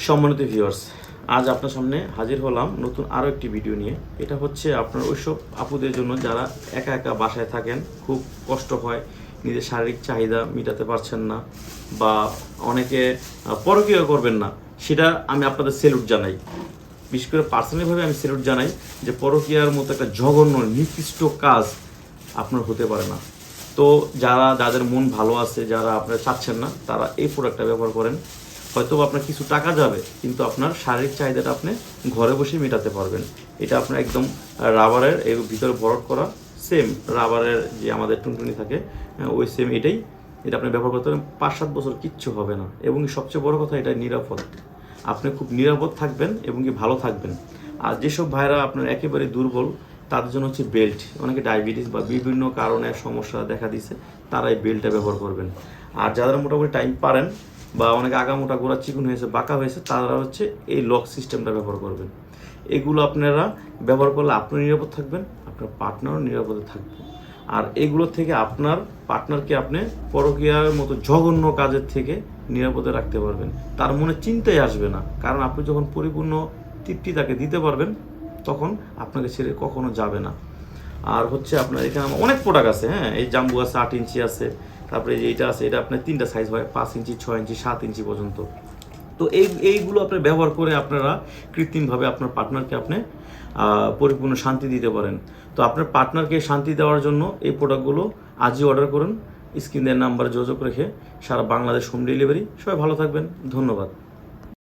সম্মানিত ভিউয়ার্স, আজ আপনার সামনে হাজির হলাম নতুন আরও একটি ভিডিও নিয়ে। এটা হচ্ছে আপনার ওইসব আপুদের জন্য যারা একা একা বাসায় থাকেন, খুব কষ্ট হয়, নিজের শারীরিক চাহিদা মেটাতে পারছেন না, বা অনেকে পরকীয়া করবেন না। সেটা আমি আপনাদের সেলুট জানাই, বিশেষ করে পার্সোনালিভাবে আমি সেলুট জানাই যে পরকীয়ার মতো একটা জঘন্য নিকৃষ্ট কাজ আপনার হতে পারে না। তো যাদের মন ভালো আছে, যারা আপনারা চাচ্ছেন না, তারা এই প্রোডাক্টটা ব্যবহার করেন। হয়তো আপনার কিছু টাকা যাবে, কিন্তু আপনার শারীরিক চাহিদাটা আপনি ঘরে বসে মেটাতে পারবেন। এটা আপনার একদম রাবারের, এর ভিতরে ভরট করা, সেম রাবারের যে আমাদের টুনটুনি থাকে, ওই সেম এটাই। এটা আপনি ব্যবহার করতে পারেন, 5-7 বছর কিচ্ছু হবে না। এবং সবচেয়ে বড় কথা, এটা নিরাপদ। আপনি খুব নিরাপদ থাকবেন এবং কি ভালো থাকবেন। আর যেসব ভাইরা আপনার একেবারে দুর্বল, তাদের জন্য হচ্ছে বেল্ট। অনেকে ডায়াবেটিস বা বিভিন্ন কারণে সমস্যা দেখা দিছে, তারা এই বেল্টটা ব্যবহার করবেন। আর যারা মোটামুটি টাইম পারেন, বা অনেকে আগামোটা গোড়া চিকুন হয়েছে, বাঁকা হয়েছে, তারা হচ্ছে এই লক সিস্টেমটা ব্যবহার করবেন। এগুলো আপনারা ব্যবহার করলে আপনি নিরাপদ থাকবেন, আপনার পার্টনারও নিরাপদে থাকবে। আর এগুলো থেকে আপনার পার্টনারকে আপনি পরকীয়ার মতো জঘন্য কাজের থেকে নিরাপদে রাখতে পারবেন। তার মনে চিন্তাই আসবে না, কারণ আপনি যখন পরিপূর্ণ তৃপ্তি তাকে দিতে পারবেন, তখন আপনাকে ছেড়ে কখনো যাবে না। আর হচ্ছে আপনার এখানে আমার অনেক প্রোডাক্ট আছে, হ্যাঁ, এই জাম্বু আছে, 8 ইঞ্চি আছে, তারপরে এইটা আছে, এটা আপনার 3টা সাইজ হয়, 5 ইঞ্চি, 6 ইঞ্চি, 7 ইঞ্চি পর্যন্ত। তো এইগুলো আপনি ব্যবহার করে আপনারা কৃত্রিমভাবে আপনার পার্টনারকে আপনি পরিপূর্ণ শান্তি দিতে পারেন। তো আপনার পার্টনারকে শান্তি দেওয়ার জন্য এই প্রোডাক্টগুলো আজই অর্ডার করুন, স্ক্রিনের নাম্বারে যোগাযোগ রেখে। সারা বাংলাদেশ হোম ডেলিভারি। সবাই ভালো থাকবেন, ধন্যবাদ।